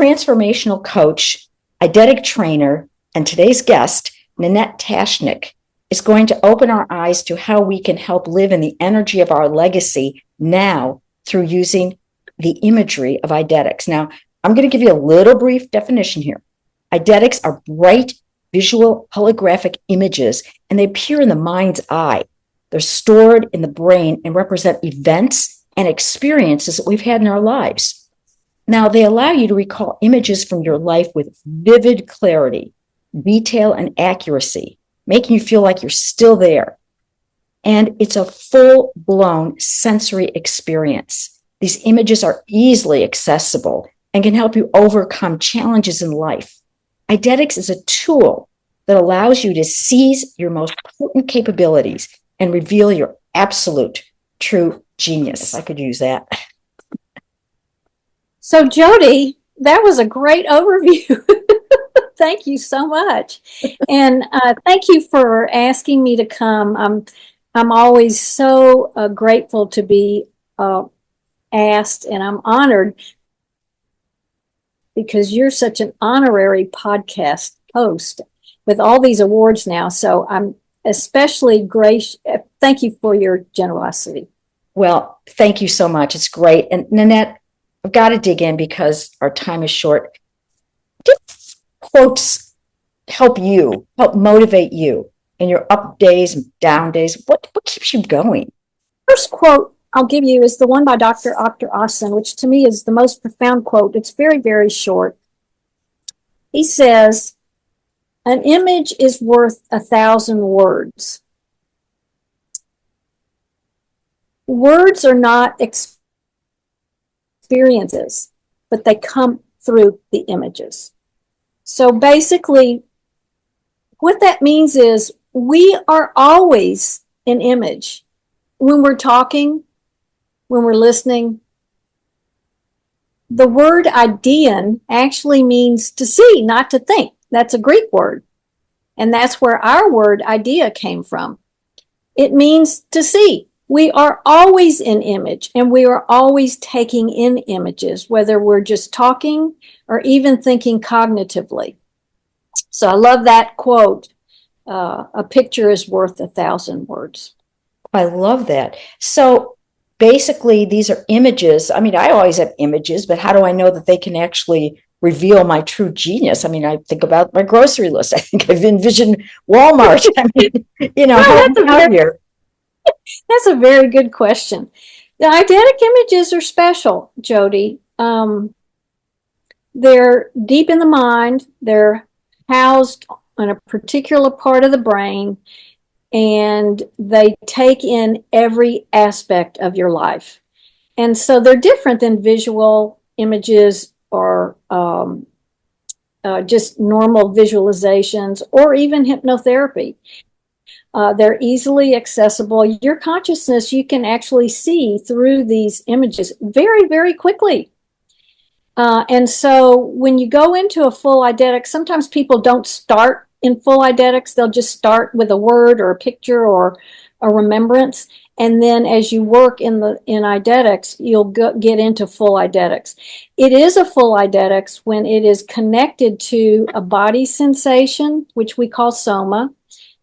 transformational coach, Eidetic trainer, and today's guest, Nanette Tashnek, is going to open our eyes to how we can help live in the energy of our legacy now through using the imagery of Eidetics. Now, I'm going to give you a little brief definition here. Eidetics are bright, visual, holographic images, and they appear in the mind's eye. They're stored in the brain and represent events and experiences that we've had in our lives. Now, they allow you to recall images from your life with vivid clarity, detail, and accuracy, making you feel like you're still there. And it's a full-blown sensory experience. These images are easily accessible and can help you overcome challenges in life. Eidetics is a tool that allows you to seize your most potent capabilities and reveal your absolute true genius. I could use that. So, Jody, that was a great overview. Thank you so much. And thank you for asking me to come. I'm always so grateful to be asked, and I'm honored because you're such an honorary podcast host with all these awards now. So I'm especially gracious. Thank you for your generosity. Well, thank you so much. It's great. And Nanette, I've got to dig in because our time is short. Do quotes help motivate you in your up days and down days? What keeps you going? First quote I'll give you is the one by Dr. Austin, which to me is the most profound quote. It's very, very short. He says, "An image is worth 1,000 words." Words are not experiences, but they come through the images. So basically, what that means is we are always an image. When we're talking, when we're listening, the word "idean" actually means to see, not to think. That's a Greek word. And that's where our word idea came from. It means to see. We are always in image, and we are always taking in images, whether we're just talking or even thinking cognitively. So I love that quote. A picture is worth 1,000 words. I love that. So basically, these are images. I mean, I always have images, but how do I know that they can actually reveal my true genius? I mean, I think about my grocery list. I think I've envisioned Walmart. I mean, that's a very good question. The eidetic images are special, Jody. They're deep in the mind. They're housed on a particular part of the brain, and they take in every aspect of your life. And so they're different than visual images or just normal visualizations or even hypnotherapy. They're easily accessible. Your consciousness, you can actually see through these images very, very quickly. And so when you go into a full eidetic, sometimes people don't start in full eidetics. They'll just start with a word or a picture or a remembrance. And then as you work in eidetics, you'll get into full eidetics. It is a full eidetics when it is connected to a body sensation, which we call soma,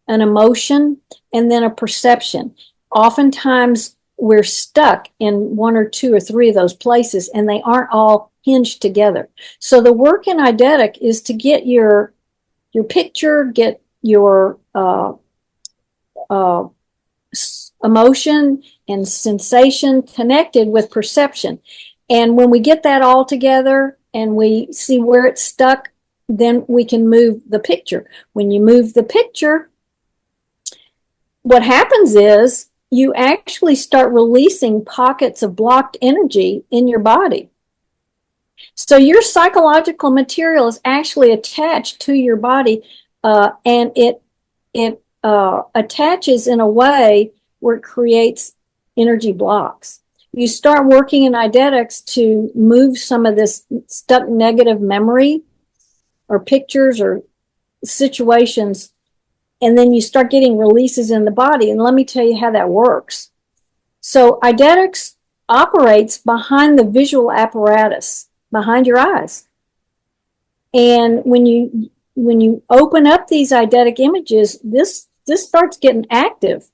an emotion, and then a perception. Oftentimes we're stuck in one or two or three of those places, and they aren't all hinged together. So the work in eidetic is to get your picture, get your emotion and sensation connected with perception. And when we get that all together and we see where it's stuck, then we can move the picture. When you move the picture, what happens is you actually start releasing pockets of blocked energy in your body. So your psychological material is actually attached to your body, and it attaches in a way where it creates energy blocks. You start working in eidetics to move some of this stuck negative memory or pictures or situations, and then you start getting releases in the body. And let me tell you how that works. So eidetics operates behind the visual apparatus, behind your eyes. And when you open up these eidetic images, this starts getting active.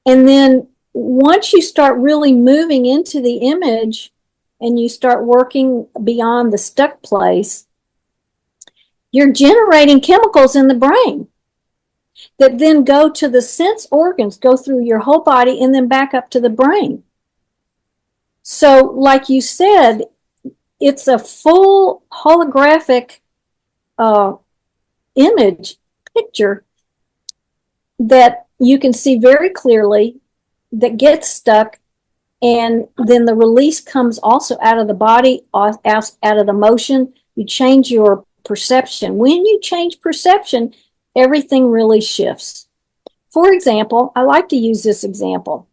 And then once you start really moving into the image and you start working beyond the stuck place, you're generating chemicals in the brain that then go to the sense organs, go through your whole body, and then back up to the brain. So, like you said, it's a full holographic image, picture that you can see very clearly that gets stuck, and then the release comes also out of the body, out of the motion. You change your perception. When you change perception, everything really shifts. For example, I like to use this example.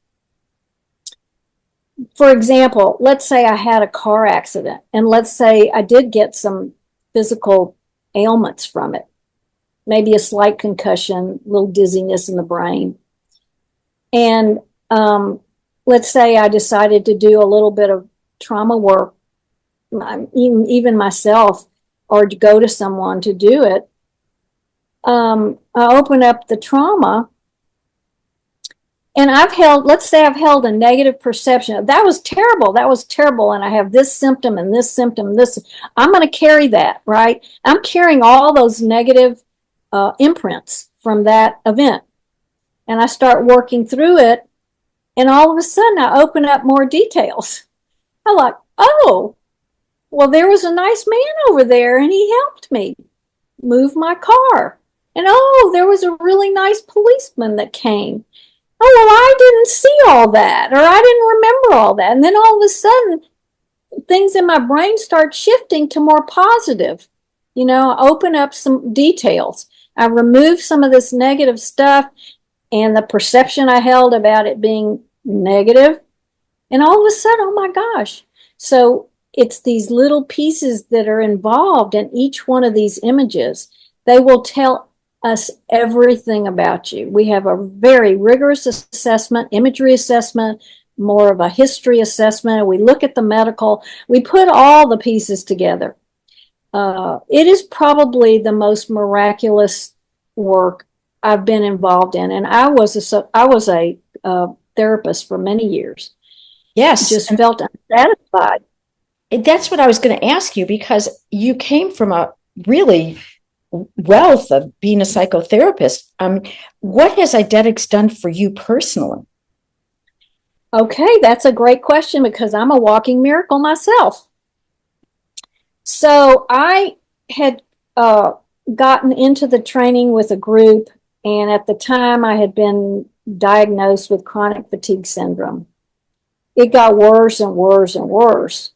For example, let's say I had a car accident, and let's say I did get some physical ailments from it. Maybe a slight concussion, a little dizziness in the brain. And let's say I decided to do a little bit of trauma work, even myself, or to go to someone to do it. I open up the trauma, and let's say I've held a negative perception. That was terrible, and I have this symptom and this symptom and this. I'm going to carry that, right? I'm carrying all those negative imprints from that event. And I start working through it, and all of a sudden I open up more details. I'm like, oh, well, there was a nice man over there, and he helped me move my car. And oh, there was a really nice policeman that came. Oh, well, I didn't see all that, or I didn't remember all that. And then all of a sudden, things in my brain start shifting to more positive. You know, I open up some details. I remove some of this negative stuff and the perception I held about it being negative. And all of a sudden, oh my gosh. So it's these little pieces that are involved in each one of these images. They will tell us everything about you. We have a very rigorous assessment, imagery assessment, more of a history assessment. We look at the medical. We put all the pieces together. It is probably the most miraculous work I've been involved in, and I was a therapist for many years. Yes, just felt unsatisfied. That's what I was going to ask you, because you came from a really wealth of being a psychotherapist. What has Eidetics done for you personally? Okay, that's a great question, because I'm a walking miracle myself. So I had gotten into the training with a group, and at the time I had been diagnosed with chronic fatigue syndrome. It got worse and worse and worse.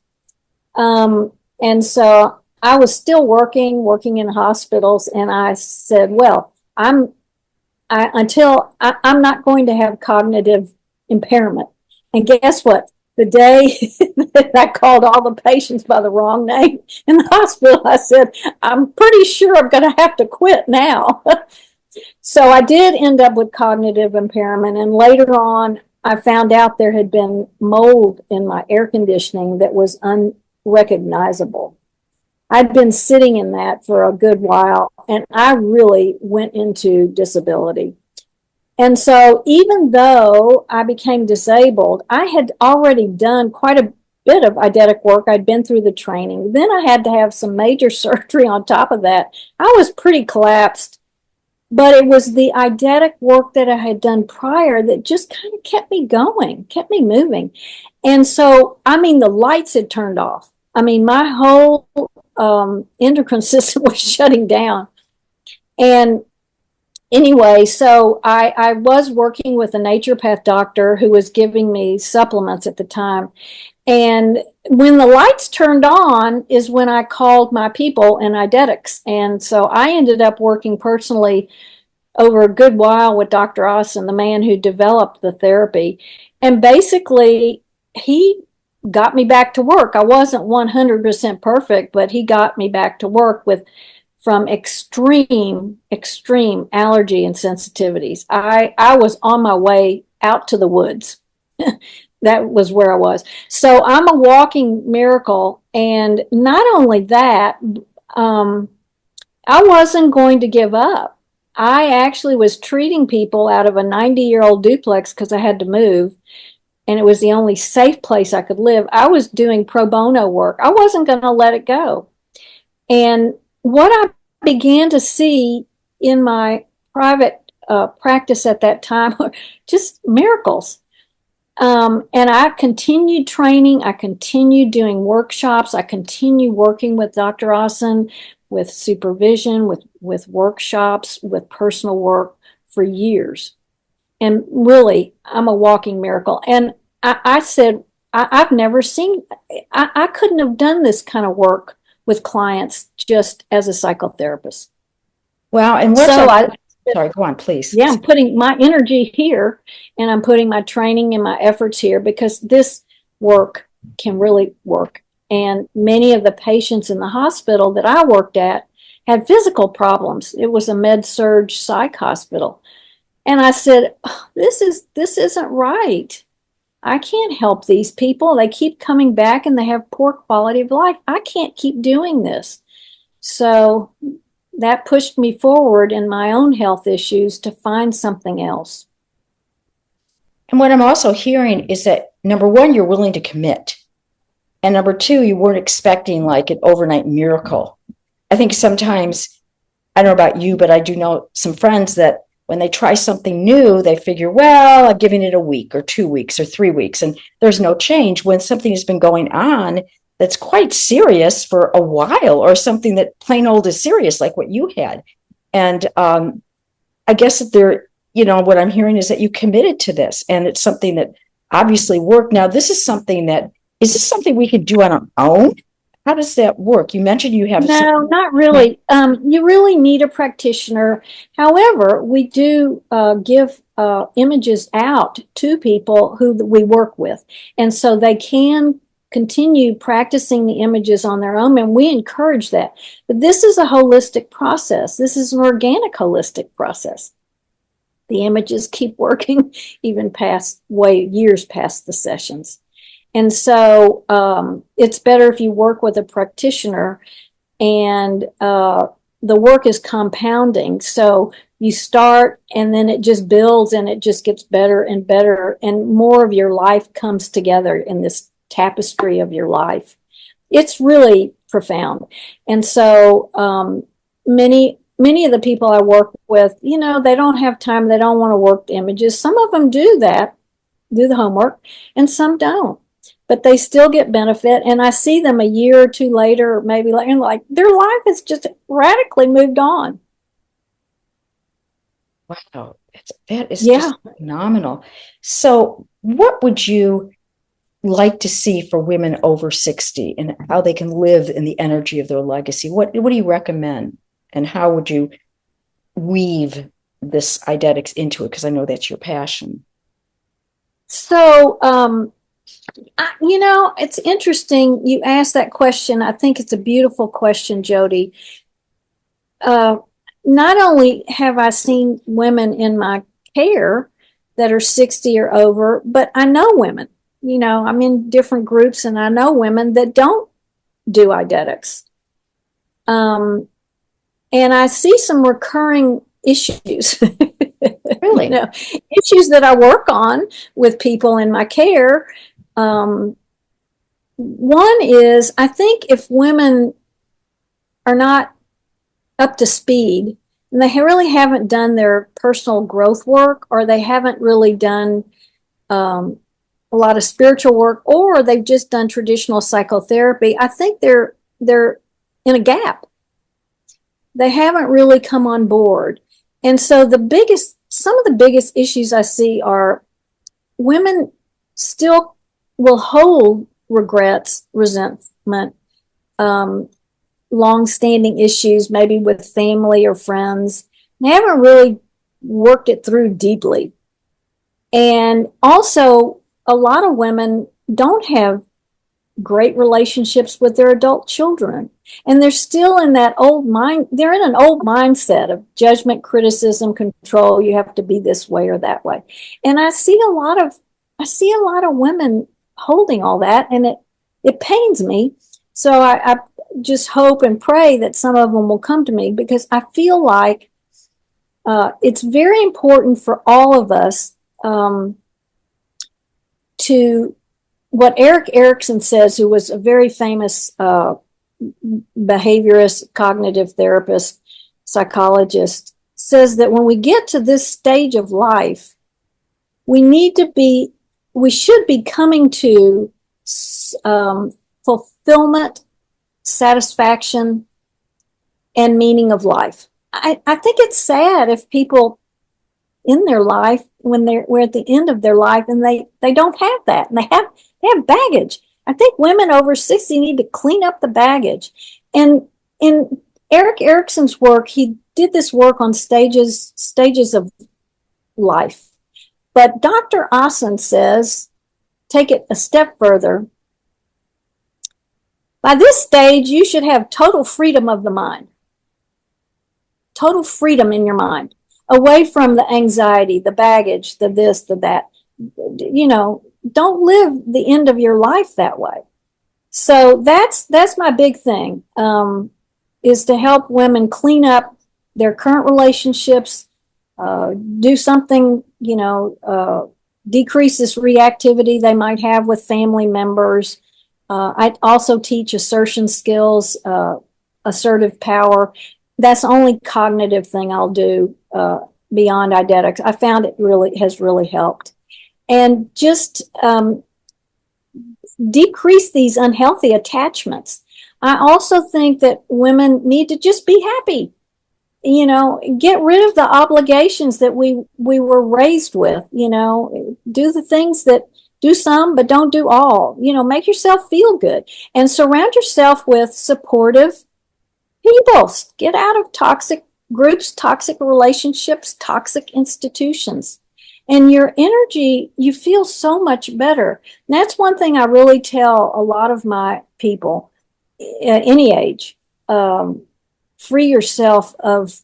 And so I was still working in hospitals, and I said, well, I'm not going to have cognitive impairment. And guess what? The day that I called all the patients by the wrong name in the hospital, I said, I'm pretty sure I'm going to have to quit now. So I did end up with cognitive impairment, and later on, I found out there had been mold in my air conditioning that was unrecognizable. I'd been sitting in that for a good while, and I really went into disability. And so even though I became disabled, I had already done quite a bit of eidetic work. I'd been through the training. Then I had to have some major surgery on top of that. I was pretty collapsed, but it was the eidetic work that I had done prior that just kind of kept me going, kept me moving. And so, I mean, the lights had turned off. I mean, my whole endocrine system was shutting down. And anyway, so I was working with a naturopath doctor who was giving me supplements at the time. And when the lights turned on is when I called my people in Eidetics. And so I ended up working personally over a good while with Dr. Austin, the man who developed the therapy. And basically, he got me back to work. I wasn't 100% perfect, but he got me back to work from extreme allergy and sensitivities. I was on my way out to the woods. That was where I was. So I'm a walking miracle. And not only that, um, I wasn't going to give up. I actually was treating people out of a 90-year-old duplex because I had to move, and it was the only safe place I could live. I was doing pro bono work. I wasn't going to let it go. And what I began to see in my private practice at that time were just miracles. And I continued training. I continued doing workshops. I continued working with Dr. Austin, with supervision, with workshops, with personal work for years. And really, I'm a walking miracle. And I said, I've never seen, I couldn't have done this kind of work with clients just as a psychotherapist. Wow. And what's So sorry, go on, please. yeah, I'm putting my energy here, and I'm putting my training and my efforts here because this work can really work. And many of the patients in the hospital that I worked at had physical problems. It was a med-surg psych hospital. And I said, oh, this isn't right. I can't help these people. They keep coming back and they have poor quality of life. I can't keep doing this. So that pushed me forward in my own health issues to find something else. And what I'm also hearing is that, number one, you're willing to commit. And number two, you weren't expecting like an overnight miracle. I think sometimes, I don't know about you, but I do know some friends that when they try something new, they figure, well, I'm giving it a week or 2 weeks or 3 weeks, and there's no change when something has been going on that's quite serious for a while, or something that plain old is serious, like what you had. And I guess that what I'm hearing is that you committed to this, and it's something that obviously worked. Now, is this something we could do on our own? How does that work? You mentioned you have No, not really. You really need a practitioner. However, we do give images out to people who we work with. And so they can continue practicing the images on their own, and we encourage that. But this is a holistic process. This is an organic holistic process. The images keep working even years past the sessions. And so it's better if you work with a practitioner, and the work is compounding. So you start and then it just builds and it just gets better and better, and more of your life comes together in this tapestry of your life. It's really profound. And so many of the people I work with, they don't have time. They don't want to work the images. Some of them do the homework, and some don't. But they still get benefit, and I see them a year or two later, or maybe later, and like their life has just radically moved on. Wow, that is just phenomenal. So, what would you like to see for women over 60 and how they can live in the energy of their legacy? What do you recommend, and how would you weave this Eidetics into it? Because I know that's your passion. So, it's interesting you asked that question. I think it's a beautiful question, Jody. Not only have I seen women in my care that are 60 or over, but I know women. I'm in different groups, and I know women that don't do Eidetics. And I see some recurring issues. Really? Issues that I work on with people in my care. One is, I think if women are not up to speed, and they really haven't done their personal growth work, or they haven't really done a lot of spiritual work, or they've just done traditional psychotherapy, I think they're in a gap. They haven't really come on board. And so some of the biggest issues I see are women still will hold regrets, resentment, long-standing issues, maybe with family or friends. They haven't really worked it through deeply. And also, a lot of women don't have great relationships with their adult children. And they're still in that they're in an old mindset of judgment, criticism, control. You have to be this way or that way. And I see a lot of women holding all that, and it pains me. So I just hope and pray that some of them will come to me, because I feel like it's very important for all of us to, what Erik Erikson says, who was a very famous behaviorist, cognitive therapist, psychologist, says that when we get to this stage of life, we should be coming to fulfillment, satisfaction, and meaning of life. I think it's sad if people in their life, when we're at the end of their life, and they don't have that, and they have baggage. I think women over 60 need to clean up the baggage. And in Erik Erikson's work, he did this work on stages of life. But Dr. Asen says, take it a step further. By this stage, you should have total freedom of the mind. Total freedom in your mind, away from the anxiety, the baggage, the this, the that. You know, don't live the end of your life that way. So that's my big thing, is to help women clean up their current relationships, do something, decrease this reactivity they might have with family members. I also teach assertion skills, assertive power. That's the only cognitive thing I'll do beyond Eidetics. I found it has really helped. And just decrease these unhealthy attachments. I also think that women need to just be happy. Get rid of the obligations that we were raised with. Do the things do some, but don't do all. Make yourself feel good and surround yourself with supportive people. Get out of toxic groups, toxic relationships, toxic institutions. And your energy, you feel so much better. And that's one thing I really tell a lot of my people at any age. Free yourself of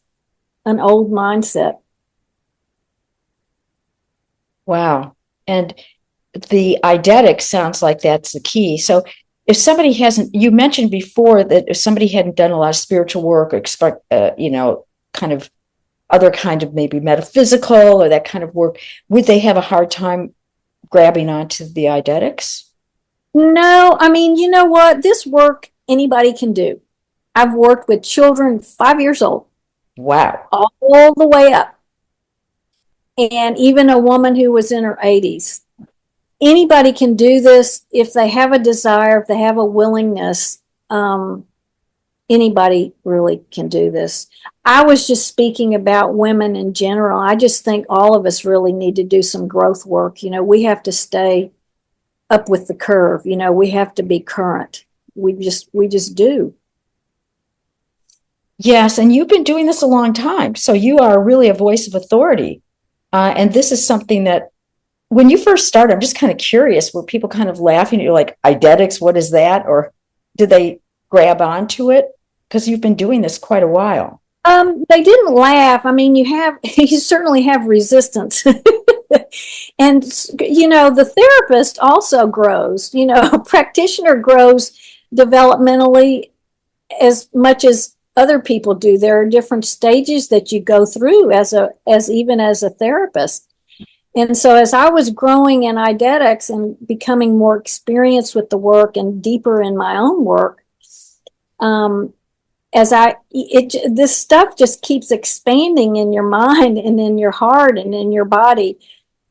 an old mindset. Wow. And the Eidetic sounds like that's the key. So if somebody you mentioned before that if somebody hadn't done a lot of spiritual work or kind of other kind of maybe metaphysical or that kind of work, would they have a hard time grabbing onto the Eidetics? No, I mean, you know what? This work anybody can do. I've worked with children 5 years old. Wow. All the way up. And even a woman who was in her 80s. Anybody can do this if they have a desire, if they have a willingness. Anybody really can do this. I was just speaking about women in general. I just think all of us really need to do some growth work. We have to stay up with the curve. We have to be current. We just do. Yes, and you've been doing this a long time, so you are really a voice of authority. And this is something that, when you first started, I'm just kind of curious, were people kind of laughing at you like, Eidetics, what is that? Or did they grab onto it? Because you've been doing this quite a while. They didn't laugh. I mean, you certainly have resistance. And, the therapist also grows, a practitioner grows developmentally as much as other people do. There are different stages that you go through even as a therapist. And so as I was growing in Eidetics and becoming more experienced with the work and deeper in my own work, this stuff just keeps expanding in your mind and in your heart and in your body.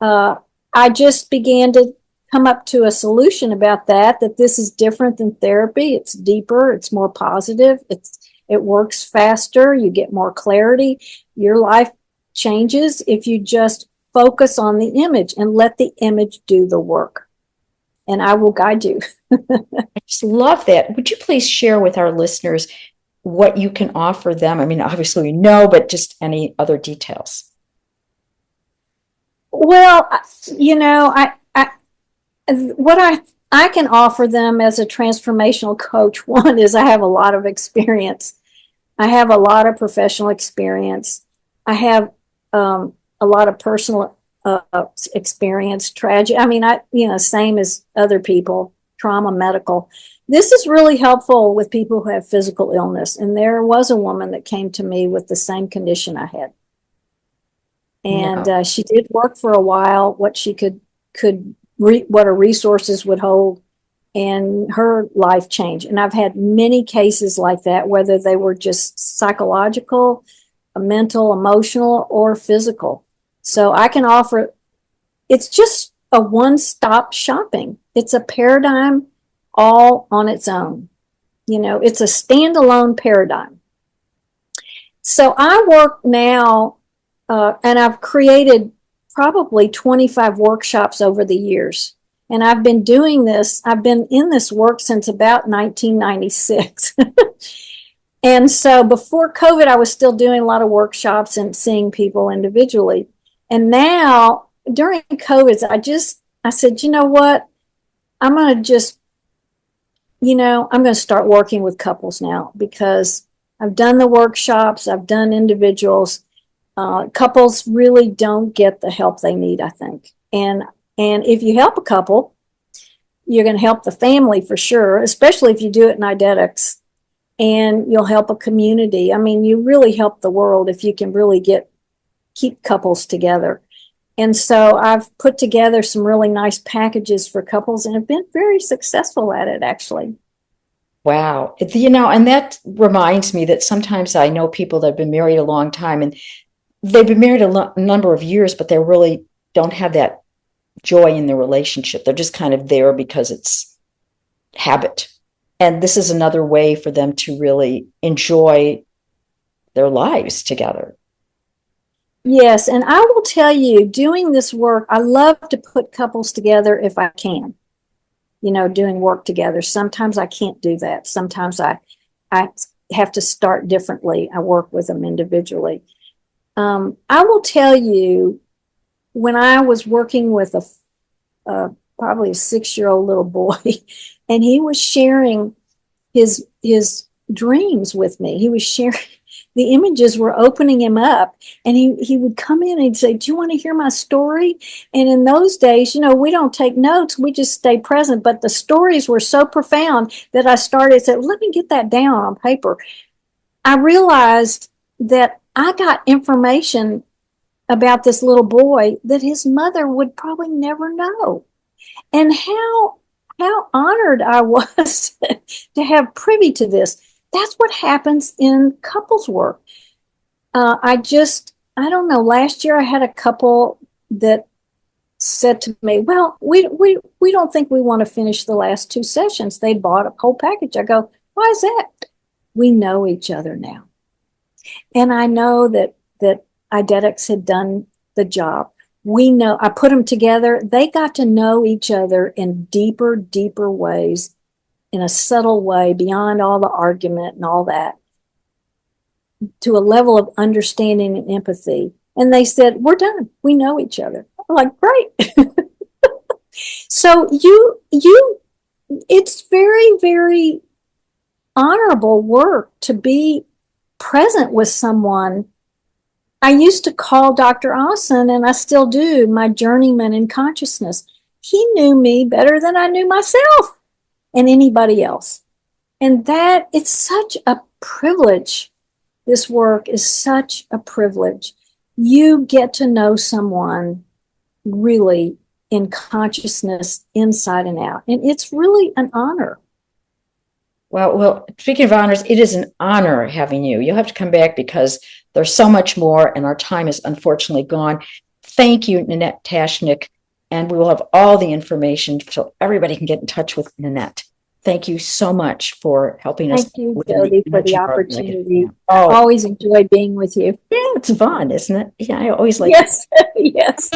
I just began to come up to a solution about that this is different than therapy. It's deeper, it's more positive, it works faster, you get more clarity. Your life changes if you just focus on the image and let the image do the work. And I will guide you. I just love that. Would you please share with our listeners what you can offer them? I mean, obviously we know, but just any other details. Well, what I can offer them as a transformational coach, one is I have a lot of experience. I have a lot of professional experience. I have a lot of personal experience, tragic. I mean, same as other people, trauma medical. This is really helpful with people who have physical illness. And there was a woman that came to me with the same condition I had. And she did work for a while, what she what her resources would hold, and her life changed. And I've had many cases like that, whether they were just psychological, mental, emotional, or physical. So I can offer, it's just a one-stop shopping. It's a paradigm all on its own. You know, it's a standalone paradigm. So I work now, and I've created probably 25 workshops over the years. And I've been doing this, I've been in this work since about 1996. And so before COVID, I was still doing a lot of workshops and seeing people individually. And now during COVID, I said, you know what? I'm going to start working with couples now, because I've done the workshops, I've done individuals. Couples really don't get the help they need, I think. And if you help a couple, you're going to help the family for sure, especially if you do it in Eidetics, and you'll help a community. I mean, you really help the world if you can really keep couples together. And so I've put together some really nice packages for couples and have been very successful at it, actually. Wow. And that reminds me that sometimes I know people that have been married a long time, and they've been married a number of years, but they really don't have that joy in their relationship. They're just kind of there because it's habit. And this is another way for them to really enjoy their lives together. Yes. And I will tell you, doing this work, I love to put couples together if I can, doing work together. Sometimes I can't do that. Sometimes I have to start differently. I work with them individually. I will tell you, when I was working with probably a 6-year-old little boy, and he was sharing his dreams with me. He was sharing, the images were opening him up, and he would come in and he'd say, do you want to hear my story? And in those days, we don't take notes, we just stay present, but the stories were so profound that I said, let me get that down on paper. I realized that I got information about this little boy that his mother would probably never know. And how honored I was to have privy to this. That's what happens in couples work. I don't know, last year I had a couple that said to me, well, we don't think we want to finish the last 2 sessions. They bought a whole package. I go, why is that? We know each other now. And I know that Eidetics had done the job. We know, I put them together. They got to know each other in deeper ways, in a subtle way, beyond all the argument and all that, to a level of understanding and empathy. And they said, we're done. We know each other. I'm like, great. So it's very, very honorable work to be present with someone. I used to call Dr. Austin, and I still do, my journeyman in consciousness. He knew me better than I knew myself and anybody else. And that, it's such a privilege. This work is such a privilege. You get to know someone really in consciousness, inside and out. And it's really an honor. Well, speaking of honors, it is an honor having you. You'll have to come back because there's so much more, and our time is unfortunately gone. Thank you, Nanette Tashnek, and we will have all the information so everybody can get in touch with Nanette. Thank you so much for helping us. Thank you, Jody, for the opportunity. Oh, I always enjoy being with you. Yeah, it's fun, isn't it? Yeah, I always like Yes, yes.